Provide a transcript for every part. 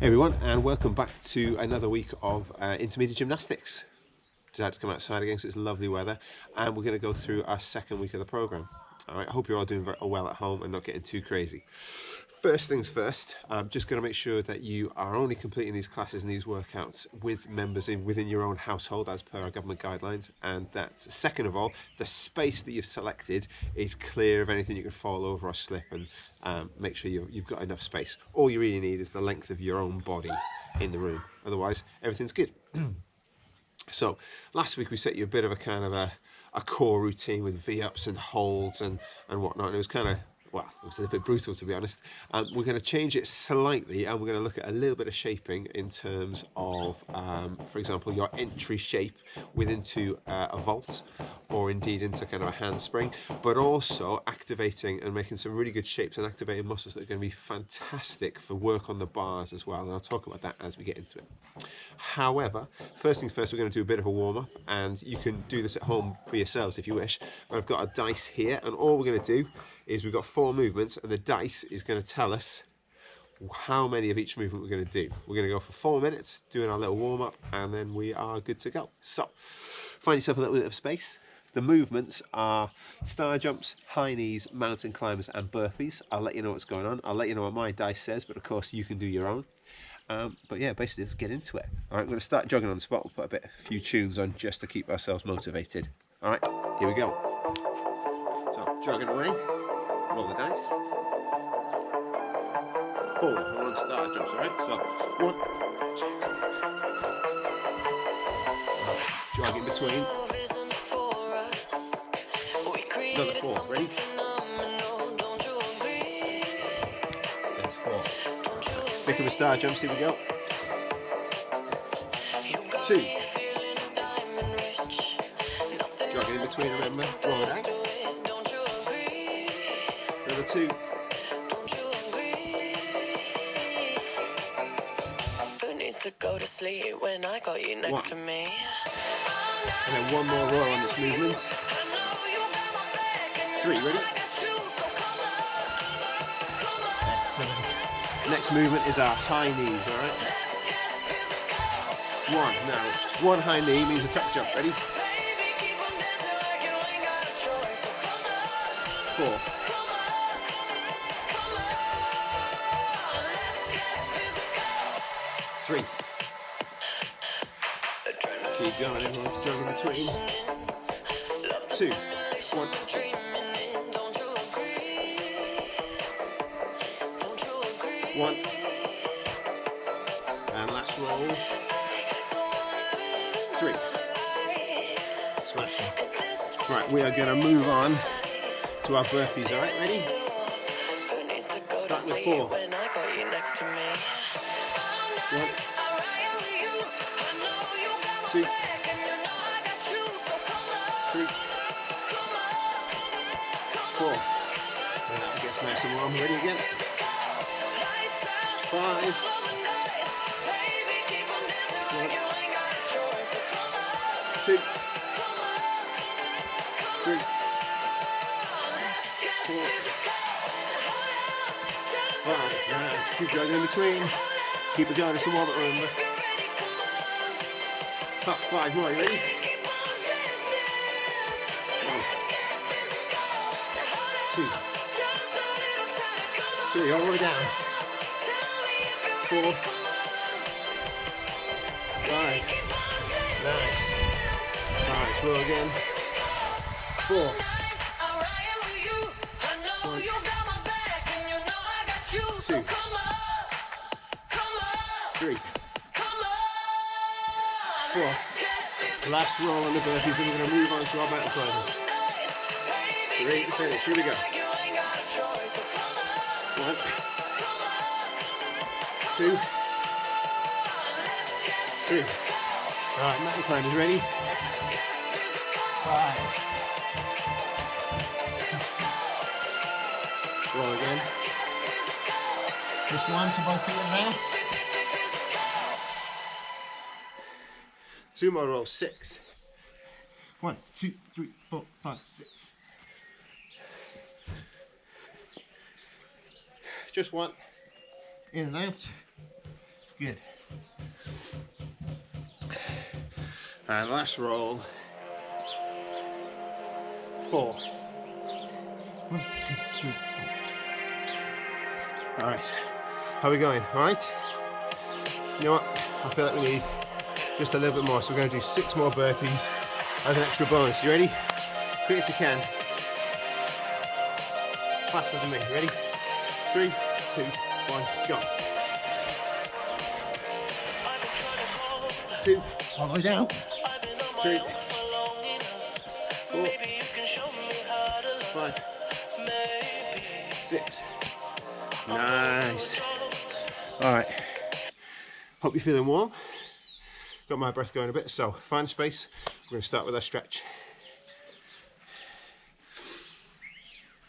Hey everyone, and welcome back to another week of intermediate gymnastics. Decided to come outside again because it's lovely weather, and we're going to go through our second week of the program. All right, I hope you're all doing very well at home and not getting too crazy. First things first, I'm just going to make sure that you are only completing these classes and these workouts with members within your own household as per our government guidelines, and that second of all, the space that you've selected is clear of anything you could fall over or slip, and make sure you've got enough space. All you really need is the length of your own body in the room, otherwise everything's good. So last week we set you a bit of a kind of a core routine with V-ups and holds and whatnot, and it was kind of, well, it was a bit brutal, to be honest. We're going to change it slightly, and we're going to look at a little bit of shaping in terms of, for example, your entry shape into a vault, or indeed into kind of a handspring, but also activating and making some really good shapes and activating muscles that are going to be fantastic for work on the bars as well. And I'll talk about that as we get into it. However, first things first, we're going to do a bit of a warm-up, and you can do this at home for yourselves if you wish. But I've got a dice here, and all we're going to do is we've got 4 movements, and the dice is going to tell us how many of each movement we're going to do. We're going to go for 4 minutes doing our little warm-up, and then we are good to go. So find yourself a little bit of space. The movements are star jumps, high knees, mountain climbers and burpees. I'll let you know what's going on. I'll let you know what my dice says, but of course you can do your own. But yeah, basically let's get into it. All right, we're going to start jogging on the spot. We'll put a few tunes on just to keep ourselves motivated. All right, here we go. So jogging away, roll the dice. 4, we're on star jumps, all right? So 1, 2, jog in between. Another 4, ready? That's 4. Sticking with star jumps, here we go. 2. Jogging in between, remember. Roll it out. Another 2. Who needs to go to sleep when I got you next to me? And then one more roll on this movement. 3, ready? Excellent. Next movement is our high knees, all right? 1, now, 1 high knee means a tuck jump, ready? 4. 3. Keep going, everyone's jogging between. 2. 1. 1. And last roll. 3. Smashing. Right, we are going to move on to our burpees, alright? Ready? Starting with 4. 1. 2. 3. 4. And that gets nice and warm. Ready again? 5. 1. 2. 3. 4. 5. Nice. Keep jogging in between. Keep it going. It's a warm-up, remember. Top 5 more. You ready? 1. 2. 3. All the way down. 4. 5. Nice. Alright, slow again. 4. 1. 2. 3. 4. Last roll on the burpees, and we're going to move on to our mountain climbers. Ready to finish. Here we go. 1. 2. 3. Alright, mountain climbers ready? 5. Roll again. Just 1 to both feet in there. 2 more rolls. 6. 1, 2, 3, 4, 5, 6. Just 1. In and out. Good. And last roll. 4. 1, 2, 3, 4. Alright. How are we going? Alright? You know what? I feel like we need just a little bit more. So we're going to do 6 more burpees as an extra bonus. You ready? Quick as you can. Faster than me. Ready? 3, 2, 1, go. 2, all the way down. 3, 4, 5, 6. Nice. Alright. Hope you're feeling warm. Got my breath going a bit, so find space. We're going to start with our stretch.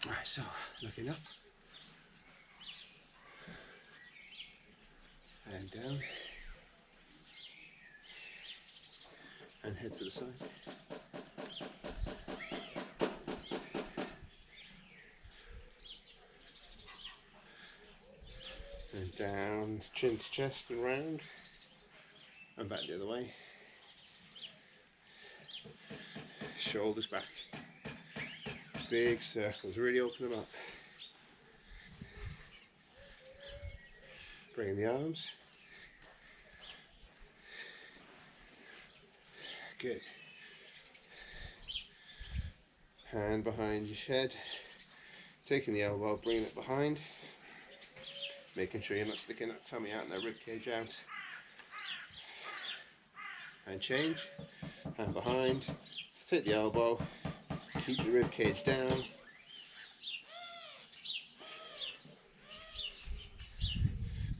Alright, so looking up. And down. And head to the side. And down, chin to chest and round. And back the other way. Shoulders back. Big circles, really open them up. Bring the arms. Good. Hand behind your head. Taking the elbow, bringing it behind. Making sure you're not sticking that tummy out and that rib cage out. And change. Hand behind. Take the elbow. Keep the rib cage down.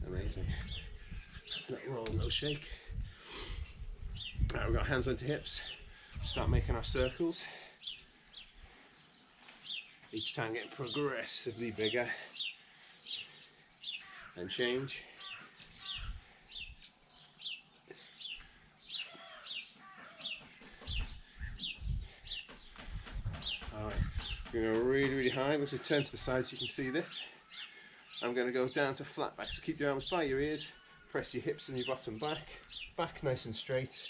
Amazing. Let roll, no shake. Right, we've got hands onto hips. Start making our circles. Each time getting progressively bigger. And change. Alright, we're going to go really, really high. I'm going to turn to the side so you can see this. I'm going to go down to flat back, so keep your arms by your ears, press your hips and your bottom back, back nice and straight,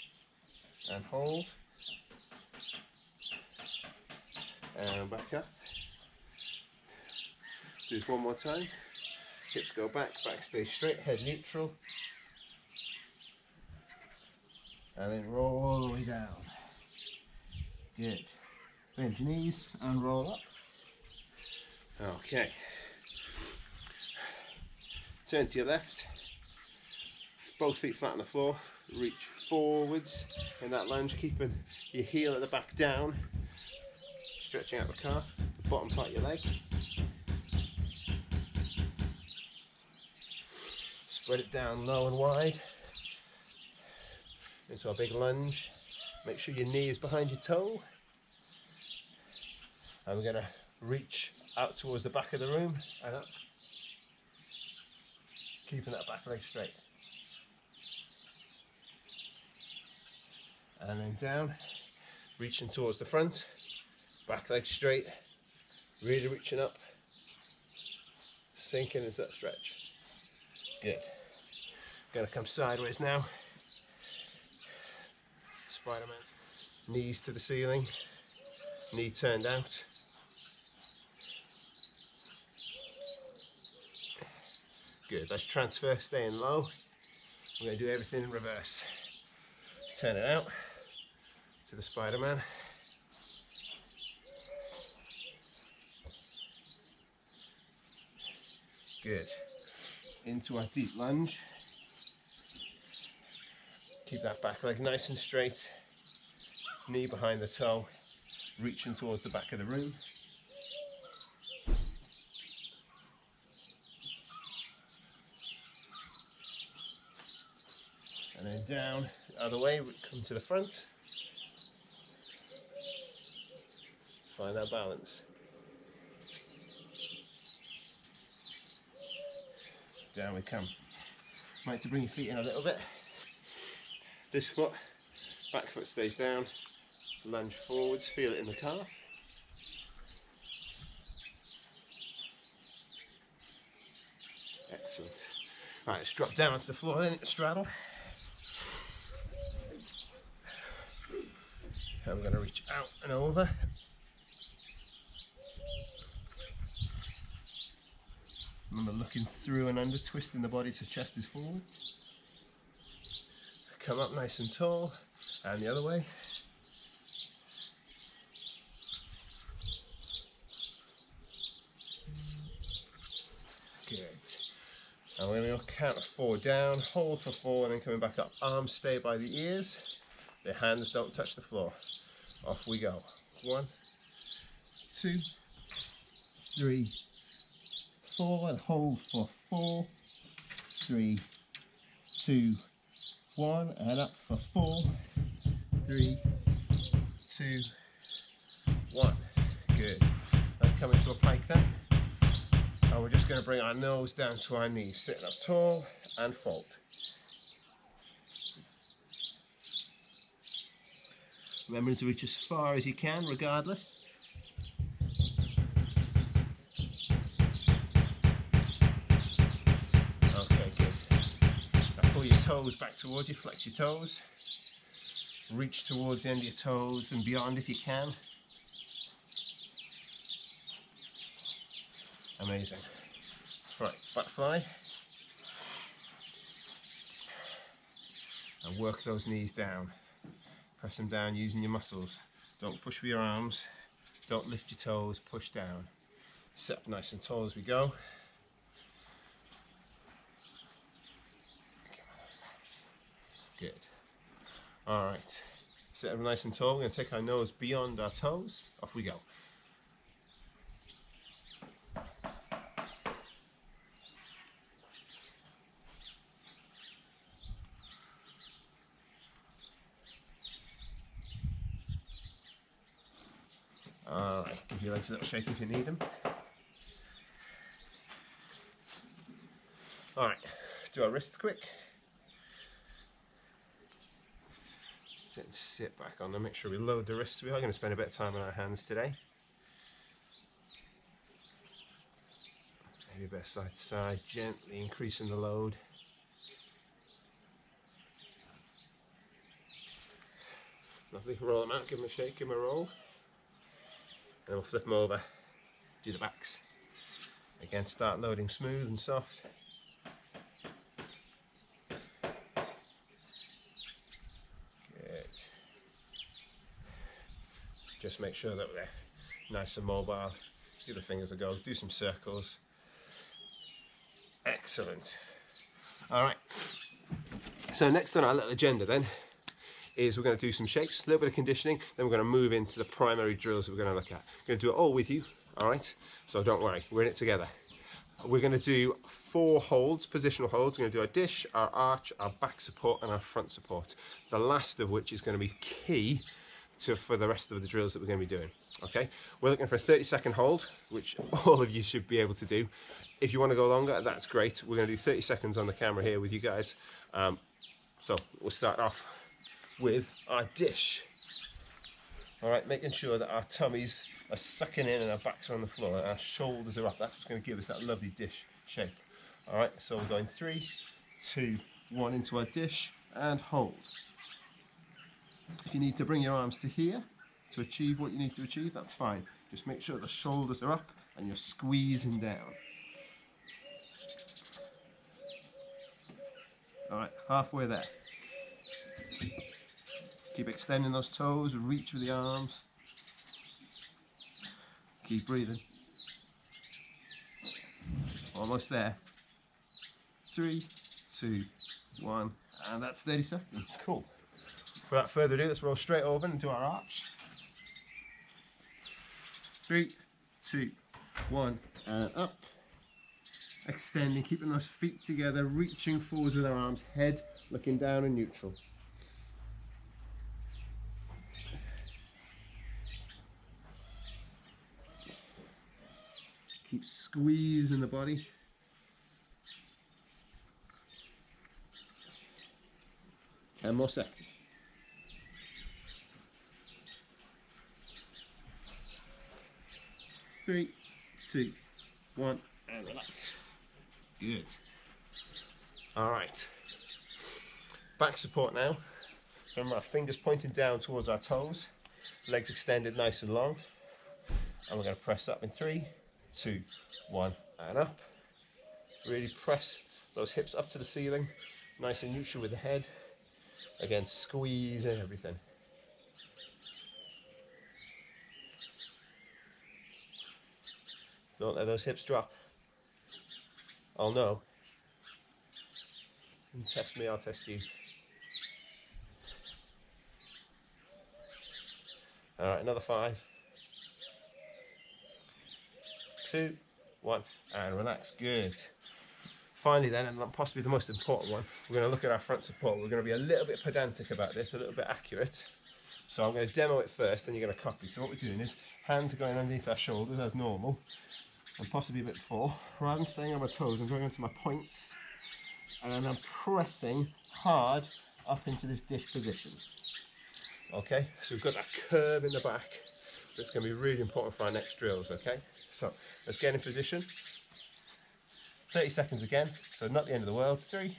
and hold, and back up. Do this one more time, hips go back, back stays straight, head neutral, and then roll all the way down. Good. Bend your knees and roll up. Okay. Turn to your left. Both feet flat on the floor. Reach forwards in that lunge, keeping your heel at the back down. Stretching out the calf, the bottom part of your leg. Spread it down low and wide into a big lunge. Make sure your knee is behind your toe. And we're going to reach out towards the back of the room and up. Keeping that back leg straight. And then down, reaching towards the front, back leg straight, really reaching up, sinking into that stretch. Good. Going to come sideways now. Spider-Man. Knees to the ceiling, knee turned out. Good, let's transfer, staying low. We're going to do everything in reverse. Turn it out to the Spider-Man. Good. Into our deep lunge. Keep that back leg nice and straight. Knee behind the toe, reaching towards the back of the room. And then down the other way, we come to the front. Find that balance. Down we come. Like to bring your feet in a little bit. This foot, back foot stays down. Lunge forwards, feel it in the calf. Excellent. Right, let's drop down onto the floor then, straddle. And we're going to reach out and over. Remember looking through and under, twisting the body so chest is forwards. Come up nice and tall, and the other way. Good. And we're going to count 4 down, hold for 4, and then coming back up. Arms stay by the ears, the hands don't touch the floor. Off we go. 1, 2, 3, 4, and hold for 4, 3, 2, 1, and up for 4, 3, 2, 1. Good. Let's come into a plank then. And we're just going to bring our nose down to our knees, sitting up tall and fold. Remembering to reach as far as you can, regardless. Okay, good. Now pull your toes back towards you, flex your toes. Reach towards the end of your toes and beyond if you can. Amazing. Right, butterfly. And work those knees down. Press them down using your muscles. Don't push with your arms. Don't lift your toes, push down. Sit up nice and tall as we go. Good. Alright. Sit up nice and tall. We're going to take our nose beyond our toes. Off we go. Alright, give your legs a little shake if you need them. Alright, do our wrists quick. Sit back on them, make sure we load the wrists. We are going to spend a bit of time on our hands today. Maybe a bit side to side, gently increasing the load. Lovely, roll them out, give them a shake, give them a roll. And we'll flip them over, do the backs. Again, start loading smooth and soft. Good. Just make sure that they're nice and mobile. Give the fingers a go, do some circles. Excellent. Alright, so next on our little agenda then is we're going to do some shapes, a little bit of conditioning, then we're going to move into the primary drills we're going to look at. We're going to do it all with you, alright? So don't worry, we're in it together. We're going to do 4 holds, positional holds. We're going to do our dish, our arch, our back support and our front support. The last of which is going to be key for the rest of the drills that we're going to be doing. Okay, we're looking for a 30-second hold, which all of you should be able to do. If you want to go longer, that's great. We're going to do 30 seconds on the camera here with you guys. So we'll start off with our dish. All right, making sure that our tummies are sucking in and our backs are on the floor and our shoulders are up. That's what's going to give us that lovely dish shape. All right, so we're going 3, 2, 1 into our dish and hold. If you need to bring your arms to here to achieve what you need to achieve, that's fine. Just make sure the shoulders are up and you're squeezing down. All right, halfway there. Keep extending those toes, reach with the arms. Keep breathing. Almost there. 3, 2, 1, and that's 30 seconds. Cool. Without further ado, let's roll straight over and do our arch. 3, 2, 1, and up. Extending, keeping those feet together, reaching forwards with our arms, head looking down and neutral. Keep squeezing the body. Ten more seconds. 3, 2, 1, and relax. Good. All right. Back support now. Remember, our fingers pointing down towards our toes, legs extended nice and long. And we're going to press up in 3, 2, 1, and up. Really press those hips up to the ceiling, nice and neutral with the head. Again, squeeze in everything. Don't let those hips drop. Oh no. You test me, I'll test you. All right, another 5, 2, 1, and relax. Good. Finally then, and possibly the most important one, we're going to look at our front support. We're going to be a little bit pedantic about this, a little bit accurate. So I'm going to demo it first, then you're going to copy. So what we're doing is, hands are going underneath our shoulders as normal, and possibly a bit before. Rather than staying on my toes, I'm going onto my points, and then I'm pressing hard up into this dish position. Okay, so we've got that curve in the back. That's going to be really important for our next drills, okay? So let's get in position. 30 seconds again, so not the end of the world. 3,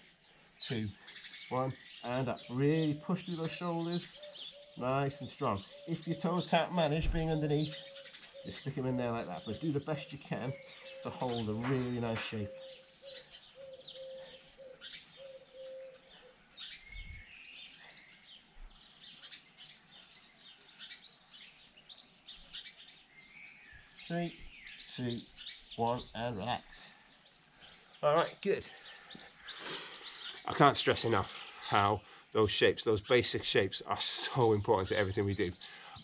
2, 1, and up. Really push through those shoulders, nice and strong. If your toes can't manage being underneath, just stick them in there like that, but do the best you can to hold a really nice shape. Three, 2, 1, and relax. All right, good. I can't stress enough how those shapes, those basic shapes, are so important to everything we do.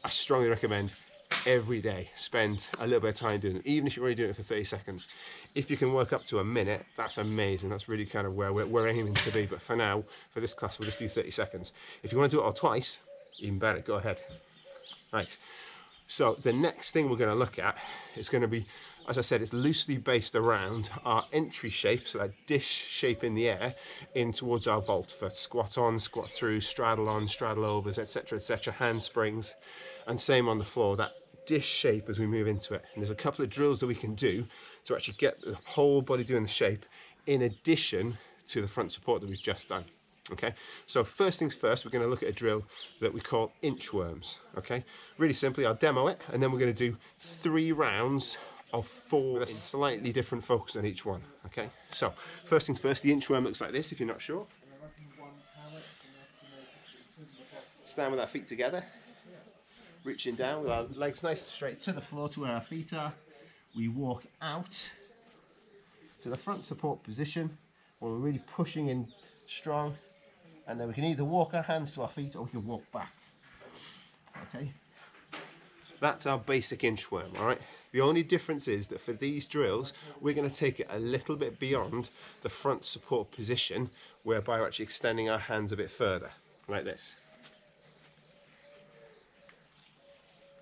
I strongly recommend every day spend a little bit of time doing it, even if you're only doing it for 30 seconds. If you can work up to a minute, that's amazing. That's really kind of where we're aiming to be. But for now, for this class, we'll just do 30 seconds. If you want to do it all twice, even better, go ahead. Right. So the next thing we're going to look at is going to be, as I said, it's loosely based around our entry shape, so that dish shape in the air, in towards our vault for squat on, squat through, straddle on, straddle overs, etc., handsprings, and same on the floor, that dish shape as we move into it. And there's a couple of drills that we can do to actually get the whole body doing the shape in addition to the front support that we've just done. Okay, so first things first, we're going to look at a drill that we call inchworms. Okay, really simply, I'll demo it, and then we're going to do 3 rounds of 4 with a slightly different focus on each one. Okay, so first things first, the inchworm looks like this if you're not sure. Stand with our feet together, reaching down with our legs nice and straight to the floor to where our feet are. We walk out to the front support position where we're really pushing in strong. And then we can either walk our hands to our feet or we can walk back. Okay, that's our basic inchworm. All right, the only difference is that for these drills we're going to take it a little bit beyond the front support position, whereby we're actually extending our hands a bit further, like this.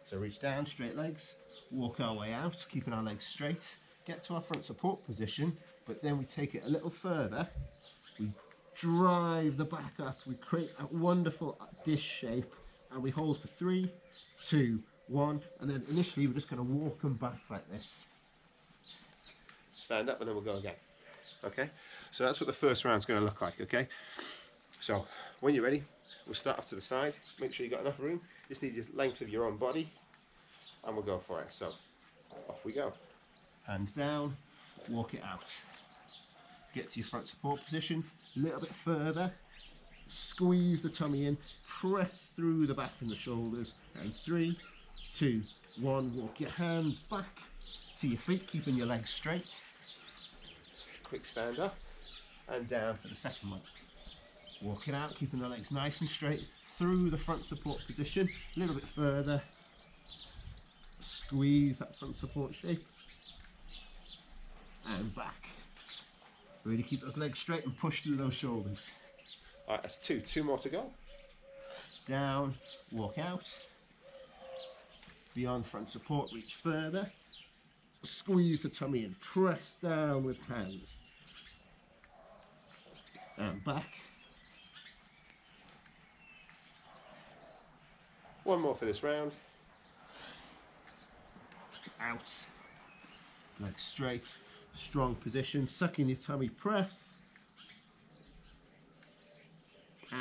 So reach down, straight legs, walk our way out, keeping our legs straight, get to our front support position, but then we take it a little further. We drive the back up, we create a wonderful dish shape, and we hold for 3, 2, 1, and then initially we're just going to walk them back like this. Stand up and then we'll go again. Okay, so that's what the first round's going to look like. Okay, so when you're ready, we'll start off to the side. Make sure you've got enough room, just need the length of your own body, and we'll go for it. So off we go. Hands down, walk it out. Get to your front support position, a little bit further, squeeze the tummy in, press through the back and the shoulders, and 3, 2, 1, walk your hands back to your feet, keeping your legs straight. Quick stand up and down for the second one. Walk it out, keeping the legs nice and straight through the front support position, a little bit further, squeeze that front support shape, and back. Really keep those legs straight and push through those shoulders. All right, that's 2 more to go. Down, walk out. Beyond front support, reach further. Squeeze the tummy and press down with hands. And back. One more for this round. Out. Legs straight. Strong position, suck in your tummy, press,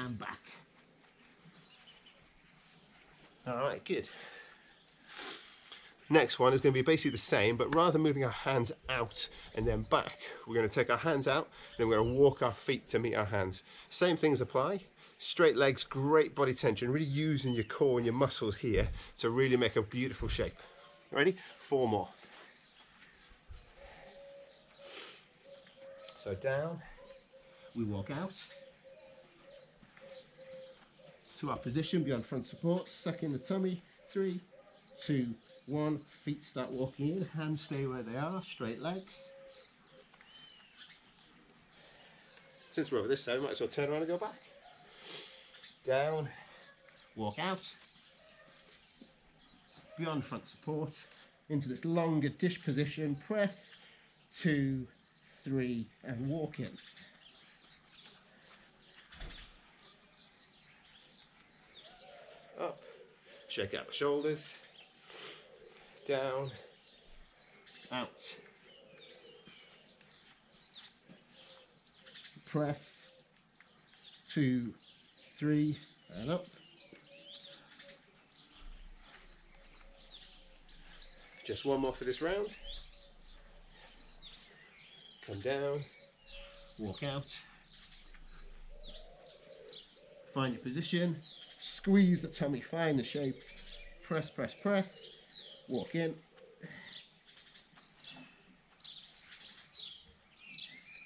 and back. All right, good. Next one is going to be basically the same, but rather than moving our hands out and then back, we're going to take our hands out, then we're going to walk our feet to meet our hands. Same things apply. Straight legs, great body tension, really using your core and your muscles here to really make a beautiful shape. Ready? 4 more. So down, we walk out to our position beyond front support, suck in the tummy. 3, 2, 1, feet start walking in, hands stay where they are, straight legs. Since we're over this side, we might as well turn around and go back. Down, walk out, beyond front support, into this longer dish position, press, 2, 3, and walk in. Up, shake out the shoulders, down, out, press, 2, 3, and up. Just one more for this round. Come down, walk out, find your position, squeeze the tummy, find the shape, press, press, press, walk in.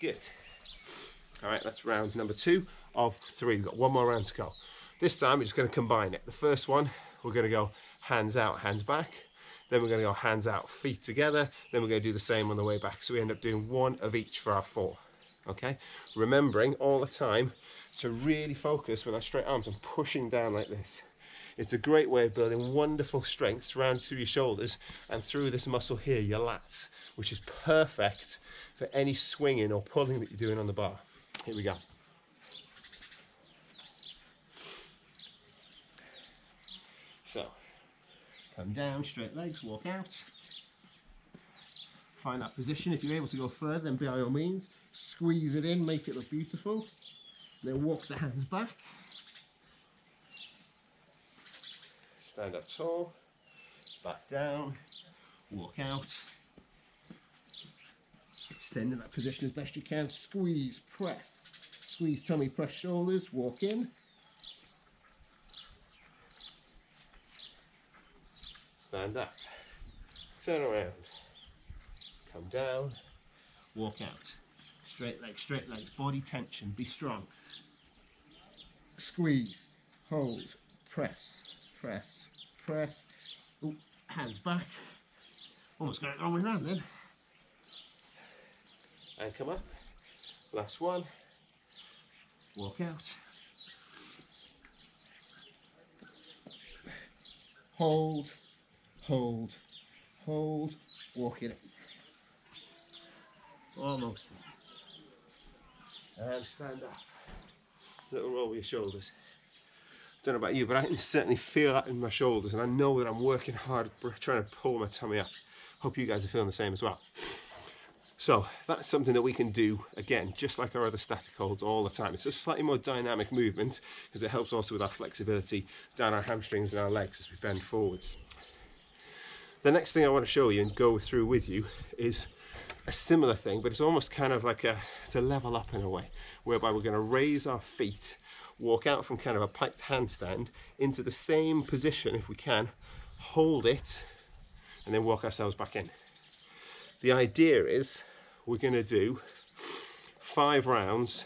Good. All right, that's round number 2 of 3. We've got one more round to go. This time we're just going to combine it. The first one, we're going to go hands out, hands back. Then we're going to go hands out, feet together. Then we're going to do the same on the way back. So we end up doing 1 of each for our 4. Okay? Remembering all the time to really focus with our straight arms and pushing down like this. It's a great way of building wonderful strength round through your shoulders and through this muscle here, your lats, which is perfect for any swinging or pulling that you're doing on the bar. Here we go. So, come down, straight legs, walk out. Find that position. If you're able to go further, then by all means, squeeze it in, make it look beautiful. Then walk the hands back. Stand up tall, back down, walk out. Extend in that position as best you can. Squeeze, press. Squeeze tummy, press shoulders, walk in. Stand up, turn around, come down, walk out. Straight legs, body tension, be strong. Squeeze, hold, press, press, press. Ooh, hands back. Almost got it the wrong way around then. And come up. Last one. Walk out. Hold, hold, hold, walk it in. Almost there. And stand up. Little roll with your shoulders. Don't know about you, but I can certainly feel that in my shoulders, and I know that I'm working hard trying to pull my tummy up. Hope you guys are feeling the same as well. So that's something that we can do, again, just like our other static holds all the time. It's a slightly more dynamic movement because it helps also with our flexibility down our hamstrings and our legs as we bend forwards. The next thing I want to show you and go through with you is a similar thing, but it's almost kind of like it's a level up in a way, whereby we're going to raise our feet, walk out from kind of a piked handstand into the same position if we can, hold it, and then walk ourselves back in. The idea is we're going to do 5 rounds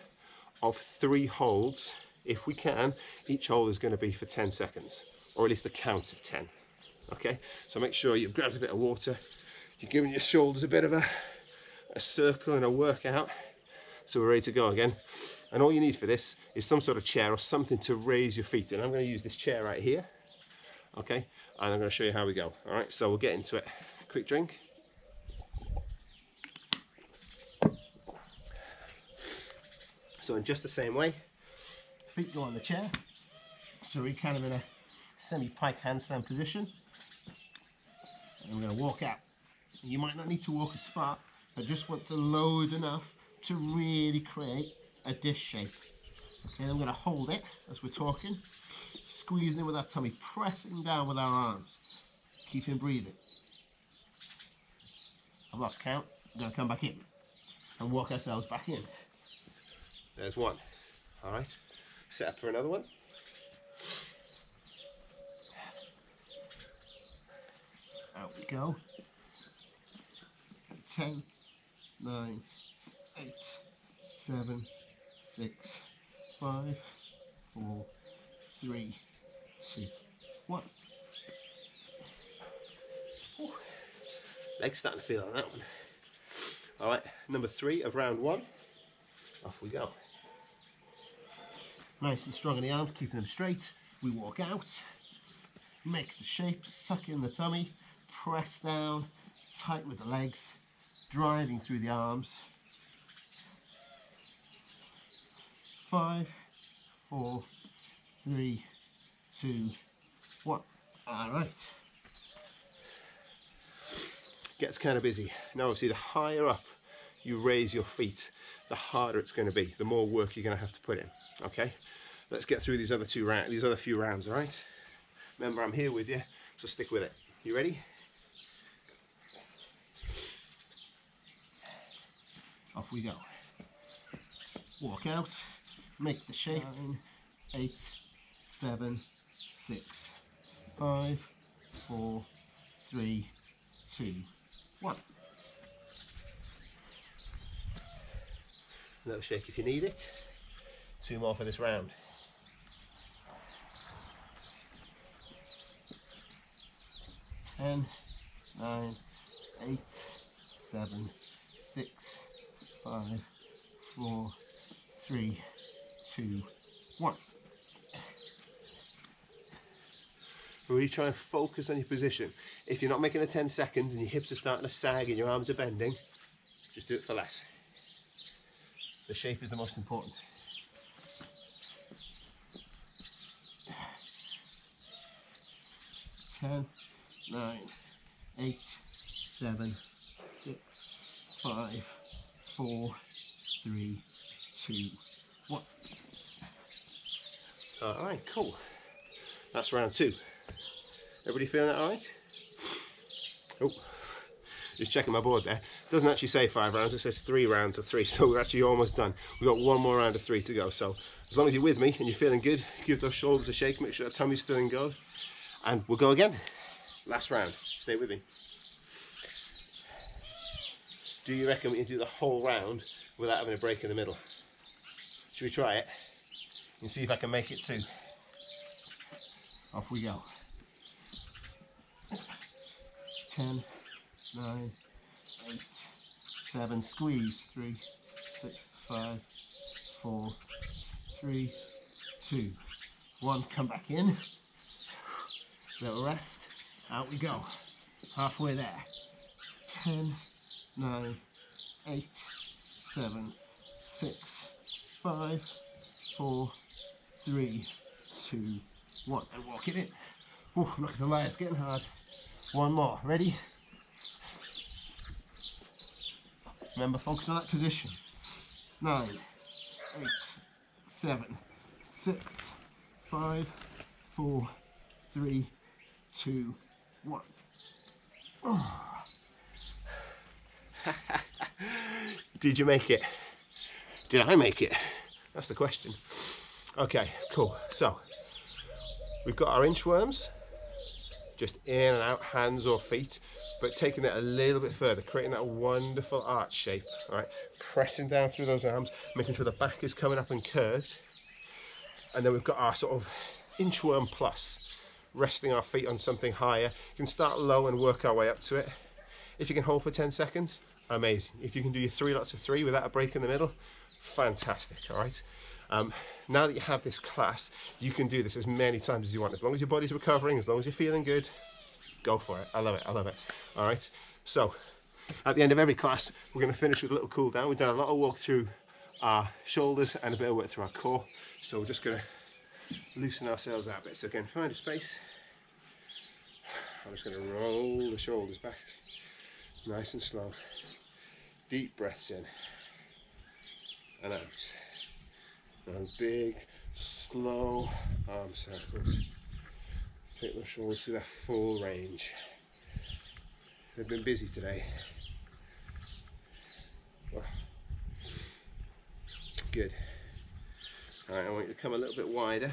of 3 holds. If we can, each hold is going to be for 10 seconds, or at least a count of 10. Okay, so make sure you've grabbed a bit of water, you're giving your shoulders a bit of a circle and a workout, so we're ready to go again. And all you need for this is some sort of chair or something to raise your feet in. I'm going to use this chair right here, okay, and I'm going to show you how we go. All right, so we'll get into it. Quick drink. So in just the same way, feet go on the chair, so we're kind of in a semi-pike handstand position, and we're going to walk out. You might not need to walk as far, I just want to load enough to really create a dish shape. And I'm going to hold it as we're talking, squeezing in with our tummy, pressing down with our arms, keeping breathing. I've lost count. We're going to come back in and walk ourselves back in. There's one. All right, set up for another one. Out we go. 10, 9, 8, 7, 6, 5, 4, 3, 2, 1. Ooh. Legs starting to feel on that one. All right, number 3 of round 1. Off we go. Nice and strong in the arms, keeping them straight. We walk out, make the shape, suck in the tummy, press down, tight with the legs, driving through the arms. 5, 4, 3, 2, 1. All right. Gets kind of busy. Now obviously the higher up you raise your feet, the harder it's going to be, the more work you're going to have to put in. Okay, let's get through these other few rounds. All right, remember I'm here with you, so stick with it. You ready? Off we go. Walk out, make the shape. 9, 8, 7, 6, 5, 4, 3, 2, 1. A little shake if you need it. 2 more for this round. Ten, 9, 8, 7, 6, 5, 4, 3, 2, 1. Really try and focus on your position. If you're not making it 10 seconds and your hips are starting to sag and your arms are bending, just do it for less. The shape is the most important. 10, 9, 8, 7, 6, 5, 4, 3, 2, 1. All right, cool. That's round 2. Everybody feeling that all right? Oh, just checking my board there. Doesn't actually say 5 rounds, it says 3 rounds of 3, so we're actually almost done. We've got 1 more round of 3 to go, so as long as you're with me and you're feeling good, give those shoulders a shake, make sure that tummy's still in go, and we'll go again. Last round, stay with me. Do you reckon we can do the whole round without having a break in the middle? Should we try it? And see if I can make it too. Off we go. 10, 9, 8, 7, squeeze, 3, 6, 5, 4, 3, 2, 1, come back in, little rest, out we go, halfway there, 10, 9, 8, 7, 6, 5, 4, 3, 2, 1, and walk it in. Oh, I'm not gonna lie, it's getting hard. 1 more, ready? Remember, focus on that position. 9, 8, 7, 6, 5, 4, 3, 2, 1. Oh. Did you make it? Did I make it? That's the question. Okay, cool. So, we've got our inchworms, just in and out, hands or feet, but taking it a little bit further, creating that wonderful arch shape, all right? Pressing down through those arms, making sure the back is coming up and curved. And then we've got our sort of inchworm plus, resting our feet on something higher. You can start low and work our way up to it. If you can hold for 10 seconds, amazing. If you can do your 3 lots of 3 without a break in the middle, fantastic, all right? Now that you have this class, you can do this as many times as you want. As long as your body's recovering, as long as you're feeling good, go for it. I love it, I love it. All right, so at the end of every class, we're gonna finish with a little cool down. We've done a lot of work through our shoulders and a bit of work through our core. So we're just gonna loosen ourselves out a bit. So again, find a space. I'm just gonna roll the shoulders back, nice and slow. Deep breaths in and out. And big, slow arm circles. Take those shoulders to their full range. They've been busy today. Oh. Good. Alright, I want you to come a little bit wider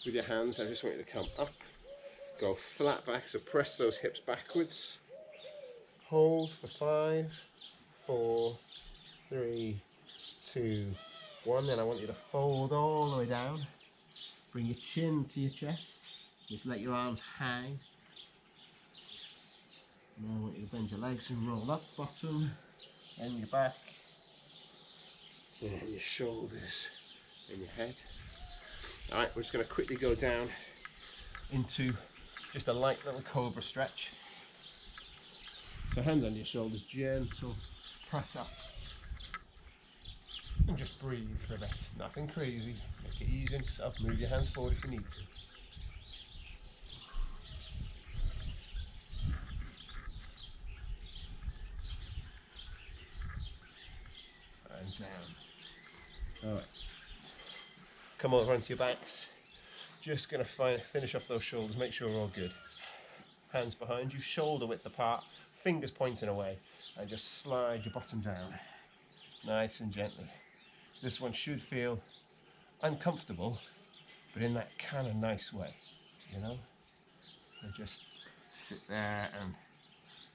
with your hands. I just want you to come up, go flat back, so press those hips backwards. Hold for 5, 4, 3, 2, 1. Then I want you to fold all the way down. Bring your chin to your chest. Just let your arms hang. Now I want you to bend your legs and roll up, bottom, and your back, and your shoulders, and your head. Alright, we're just going to quickly go down into just a light little cobra stretch. So hands on your shoulders, gentle, press up. And just breathe for a bit. Nothing crazy. Make it easy on yourself. Move your hands forward if you need to. And down. Alright. Come over onto your backs. Just going to finish off those shoulders. Make sure we're all good. Hands behind you, shoulder width apart, fingers pointing away, and just slide your bottom down. Nice and gently. This one should feel uncomfortable, but in that kind of nice way, you know? And just sit there and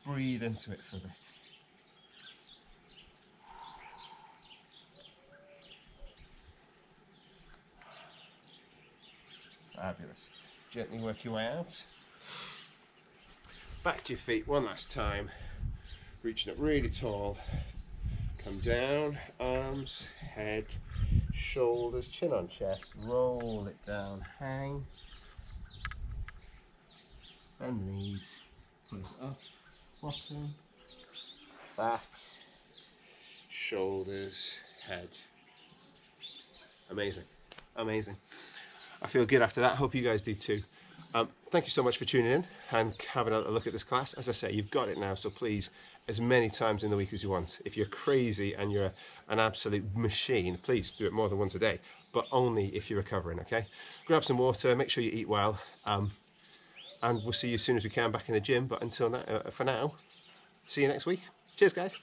breathe into it for a bit. Fabulous. Gently work your way out. Back to your feet one last time. Reaching up really tall. Come down, arms, head, shoulders, chin on chest. Roll it down, hang. Bend the knees. Pull it up, bottom, back, shoulders, head. Amazing, amazing. I feel good after that. Hope you guys do too. Thank you so much for tuning in and having a look at this class. As I say, you've got it now, so please, as many times in the week as you want. If you're crazy and you're an absolute machine, please do it more than once a day, but only if you're recovering, okay? Grab some water, make sure you eat well, and we'll see you as soon as we can back in the gym. But until now, for now, see you next week. Cheers, guys.